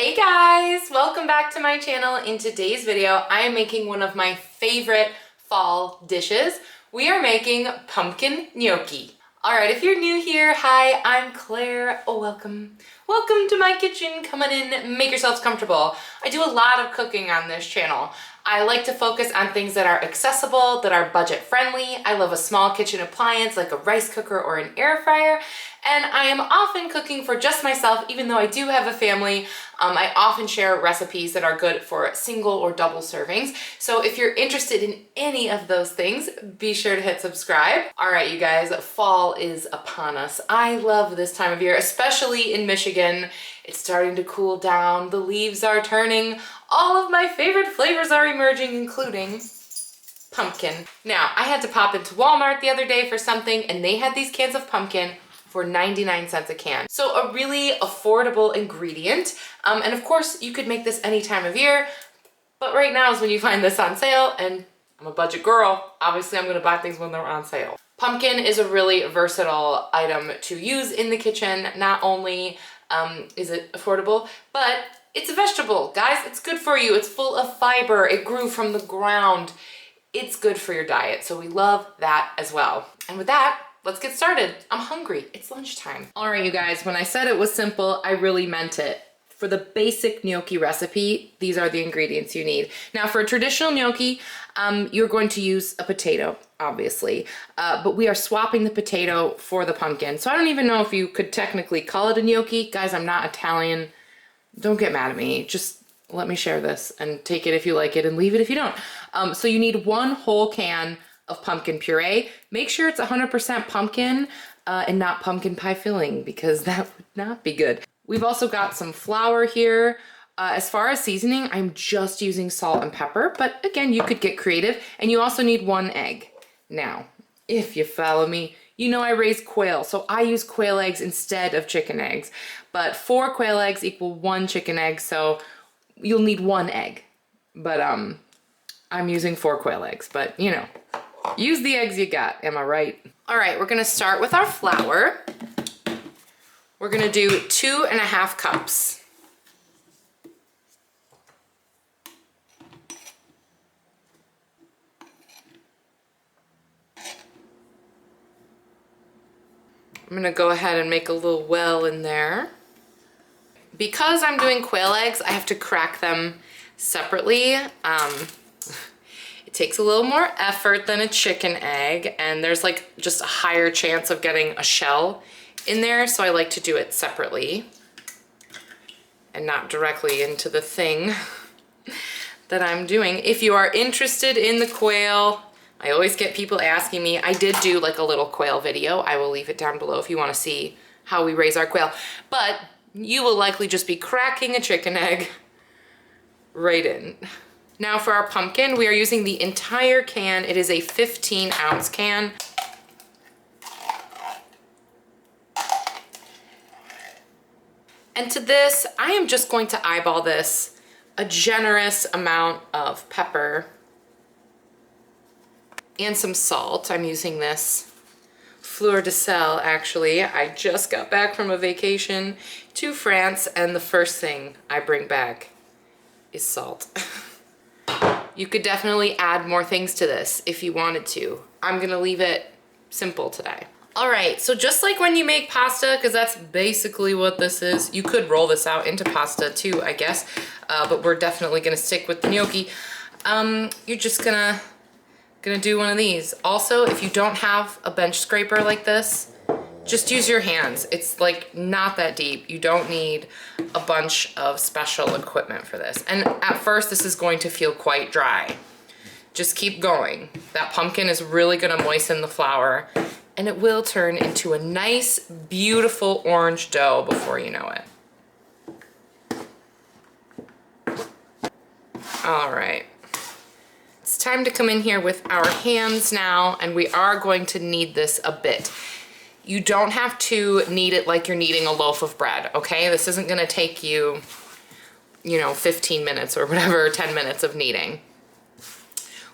Hey guys, welcome back to my channel. In today's video, I am making one of my favorite fall dishes. We are making pumpkin gnocchi. All right, if you're new here, hi, I'm Claire. Oh, welcome. Welcome to my kitchen. Come on in, make yourselves comfortable. I do a lot of cooking on this channel. I like to focus on things that are accessible, that are budget friendly. I love a small kitchen appliance like a rice cooker or an air fryer. And I am often cooking for just myself, even though I do have a family. I often share recipes that are good for single or double servings. So if you're interested in any of those things, be sure to hit subscribe. All right, you guys, fall is upon us. I love this time of year, especially in Michigan. It's starting to cool down. The leaves are turning. All of my favorite flavors are emerging, including pumpkin. Now, I had to pop into Walmart the other day for something, and they had these cans of pumpkin for 99 cents a can. So a really affordable ingredient. And of course you could make this any time of year, but right now is when you find this on sale, and I'm a budget girl. Obviously I'm gonna buy things when they're on sale. Pumpkin is a really versatile item to use in the kitchen. Not only is it affordable, but it's a vegetable, guys. It's good for you. It's full of fiber. It grew from the ground. It's good for your diet. So we love that as well. And with that, let's get started. I'm hungry. It's lunchtime. All right, you guys, when I said it was simple, I really meant it. For the basic gnocchi recipe, these are the ingredients you need. Now, for a traditional gnocchi, you're going to use a potato, obviously, but we are swapping the potato for the pumpkin. So I don't even know if you could technically call it a gnocchi. Guys, I'm not Italian. Don't get mad at me. Just let me share this and take it if you like it and leave it if you don't. So you need one whole can of pumpkin puree. Make sure it's 100% pumpkin and not pumpkin pie filling, because that would not be good. We've also got some flour here. As far as seasoning, I'm just using salt and pepper, but again, you could get creative. And you also need 1 egg. Now, if you follow me, you know I raise quail, so I use quail eggs instead of chicken eggs. But 4 quail eggs equal 1 chicken egg, so you'll need 1 egg. But I'm using 4 quail eggs, but you know, use the eggs you got, am I right? All right, we're gonna start with our flour. We're gonna do 2½ cups. I'm gonna go ahead and make a little well in there. Because I'm doing quail eggs, I have to crack them separately. It takes a little more effort than a chicken egg, and there's like just a higher chance of getting a shell in there, so I like to do it separately and not directly into the thing that I'm doing. If you are interested in the quail, I always get people asking me. I did do like a little quail video. I will leave it down below if you want to see how we raise our quail. But you will likely just be cracking a chicken egg right in. Now for our pumpkin, we are using the entire can. It is a 15-ounce can. And to this, I am just going to eyeball this, a generous amount of pepper and some salt. I'm using this fleur de sel, actually. I just got back from a vacation to France, and the first thing I bring back is salt. You could definitely add more things to this if you wanted to. I'm gonna leave it simple today. All right, so just like when you make pasta, because that's basically what this is, you could roll this out into pasta too, I guess, but we're definitely gonna stick with the gnocchi. You're just gonna do one of these. Also, if you don't have a bench scraper like this, just use your hands. It's like not that deep. You don't need a bunch of special equipment for this. And at first, this is going to feel quite dry. Just keep going. That pumpkin is really gonna moisten the flour, and it will turn into a nice, beautiful orange dough before you know it. All right. It's time to come in here with our hands now, and we are going to knead this a bit. You don't have to knead it like you're kneading a loaf of bread, okay? This isn't gonna take you, 15 minutes or whatever, 10 minutes of kneading.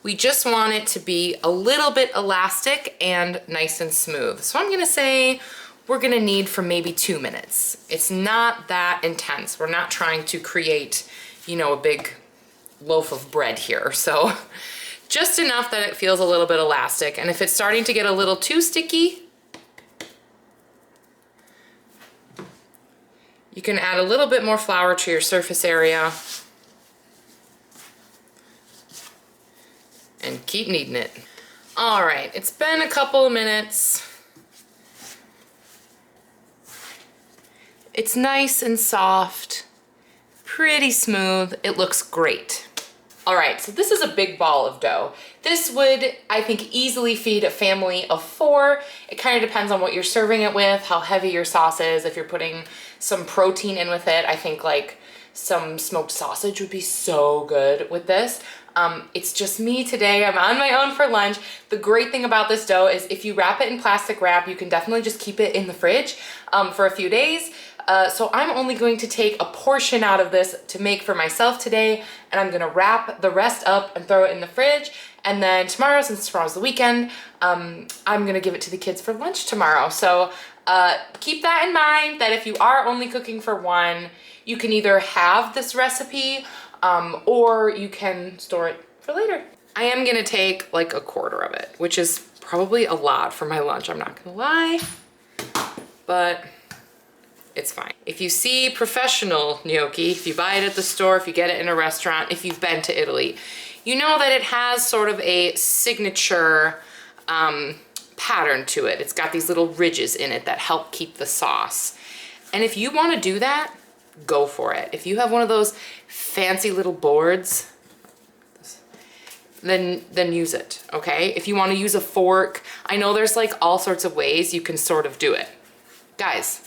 We just want it to be a little bit elastic and nice and smooth. So I'm gonna say we're gonna knead for maybe 2 minutes. It's not that intense. We're not trying to create, you know, a big loaf of bread here. So just enough that it feels a little bit elastic. And if it's starting to get a little too sticky, you can add a little bit more flour to your surface area and keep kneading it. All right, it's been a couple of minutes. It's nice and soft, pretty smooth. It looks great. All right, so this is a big ball of dough. This would, I think, easily feed a family of 4. It kind of depends on what you're serving it with, how heavy your sauce is. If you're putting some protein in with it, I think like some smoked sausage would be so good with this. It's just me today. I'm on my own for lunch. The great thing about this dough is if you wrap it in plastic wrap, you can definitely just keep it in the fridge for a few days. So I'm only going to take a portion out of this to make for myself today, and I'm gonna wrap the rest up and throw it in the fridge. And then tomorrow, since tomorrow's the weekend, I'm gonna give it to the kids for lunch tomorrow. So keep that in mind, that if you are only cooking for one, you can either have this recipe or you can store it for later. I am gonna take like a quarter of it, which is probably a lot for my lunch, I'm not gonna lie, but it's fine. If you see professional gnocchi, if you buy it at the store, if you get it in a restaurant, if you've been to Italy, you know that it has sort of a signature pattern to it. It's got these little ridges in it that help keep the sauce. And if you want to do that, go for it. If you have one of those fancy little boards, then use it, okay? If you want to use a fork, I know there's like all sorts of ways you can sort of do it. Guys,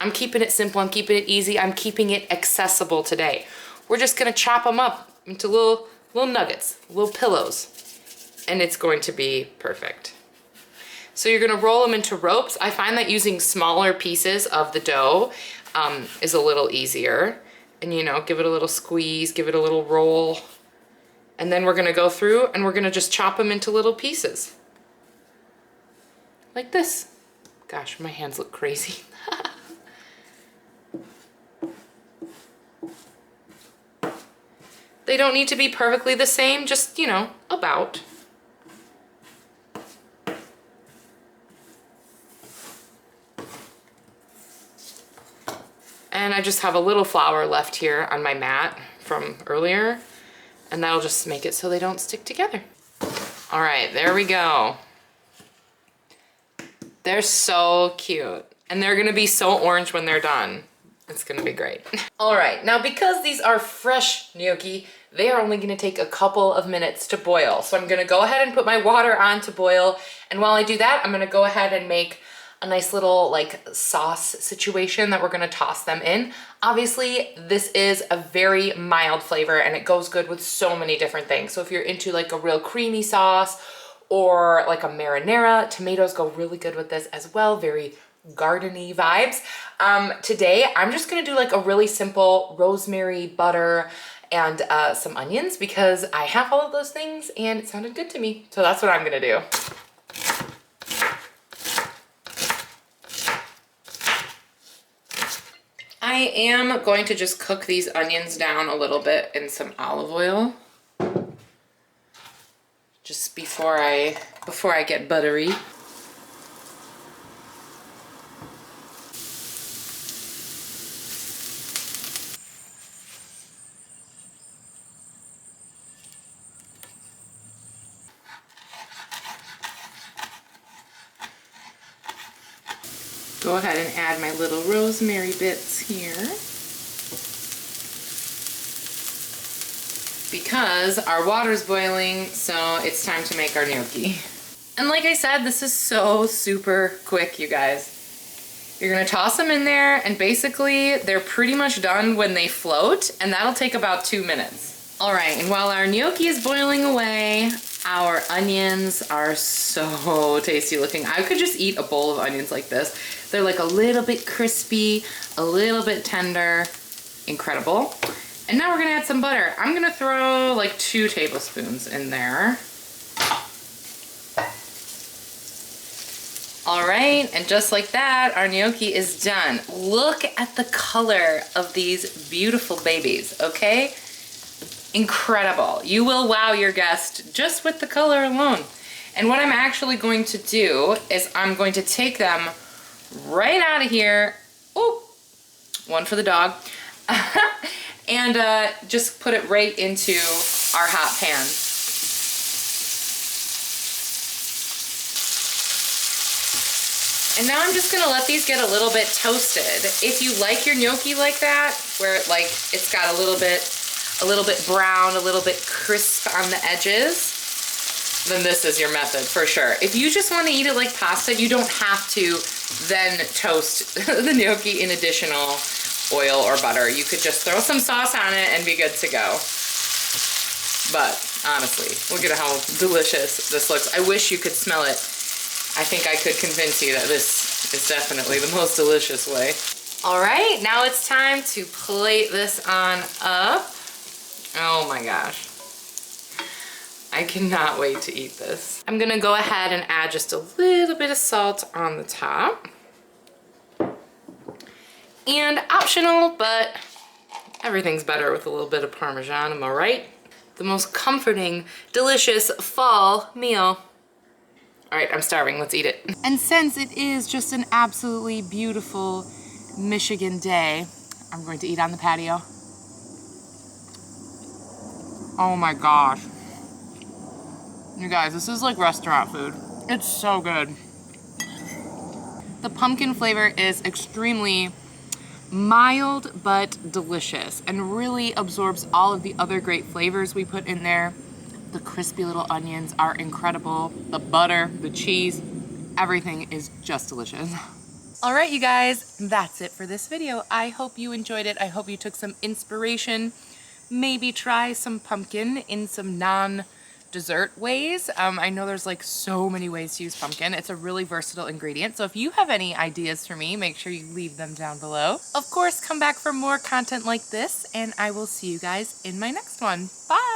I'm keeping it simple, I'm keeping it easy, I'm keeping it accessible today. We're just gonna chop them up into little nuggets, little pillows, and it's going to be perfect. So you're gonna roll them into ropes. I find that using smaller pieces of the dough is a little easier. And you know, give it a little squeeze, give it a little roll. And then we're gonna go through and we're gonna just chop them into little pieces. Like this. Gosh, my hands look crazy. They don't need to be perfectly the same, just, you know, about. And I just have a little flour left here on my mat from earlier, and that'll just make it so they don't stick together. All right, there we go. They're so cute, and they're gonna be so orange when they're done. It's gonna be great. All right, now because these are fresh gnocchi, they are only gonna take a couple of minutes to boil. So I'm gonna go ahead and put my water on to boil. And while I do that, I'm gonna go ahead and make a nice little like sauce situation that we're gonna toss them in. Obviously, this is a very mild flavor and it goes good with so many different things. So if you're into like a real creamy sauce or like a marinara, tomatoes go really good with this as well. Very garden-y vibes. Today, I'm just gonna do like a really simple rosemary, butter, and some onions because I have all of those things and it sounded good to me. So that's what I'm gonna do. I am going to just cook these onions down a little bit in some olive oil. Just before I get buttery. Go ahead and add my little rosemary bits here. Because our water's boiling, so it's time to make our gnocchi. And like I said, this is so super quick, you guys. You're gonna toss them in there and basically they're pretty much done when they float, and that'll take about 2 minutes. All right, and while our gnocchi is boiling away, our onions are so tasty looking. I could just eat a bowl of onions like this. They're like a little bit crispy, a little bit tender, incredible. And now we're gonna add some butter. I'm gonna throw like 2 tablespoons in there. All right, and just like that, our gnocchi is done. Look at the color of these beautiful babies, okay? Incredible. You will wow your guest just with the color alone. And what I'm actually going to do is I'm going to take them right out of here. Oh, one for the dog. And just put it right into our hot pan. And now I'm just gonna let these get a little bit toasted. If you like your gnocchi like that, where it's got a little bit brown, a little bit crisp on the edges, then this is your method for sure. If you just want to eat it like pasta, you don't have to then toast the gnocchi in additional oil or butter. You could just throw some sauce on it and be good to go. But honestly, look at how delicious this looks. I wish you could smell it. I think I could convince you that this is definitely the most delicious way. All right, now it's time to plate this on up. Oh my gosh. I cannot wait to eat this. I'm gonna go ahead and add just a little bit of salt on the top. And optional, but everything's better with a little bit of Parmesan, am I right? The most comforting, delicious fall meal. All right, I'm starving, let's eat it. And since it is just an absolutely beautiful Michigan day, I'm going to eat on the patio. Oh my gosh. You guys, this is like restaurant food. It's so good. The pumpkin flavor is extremely mild but delicious and really absorbs all of the other great flavors we put in there. The crispy little onions are incredible. The butter, the cheese, everything is just delicious. All right, you guys, that's it for this video. I hope you enjoyed it. I hope you took some inspiration. Maybe try some pumpkin in some non-dessert ways. I know there's like so many ways to use pumpkin. It's a really versatile ingredient. So if you have any ideas for me, make sure you leave them down below. Of course, come back for more content like this, and I will see you guys in my next one. Bye!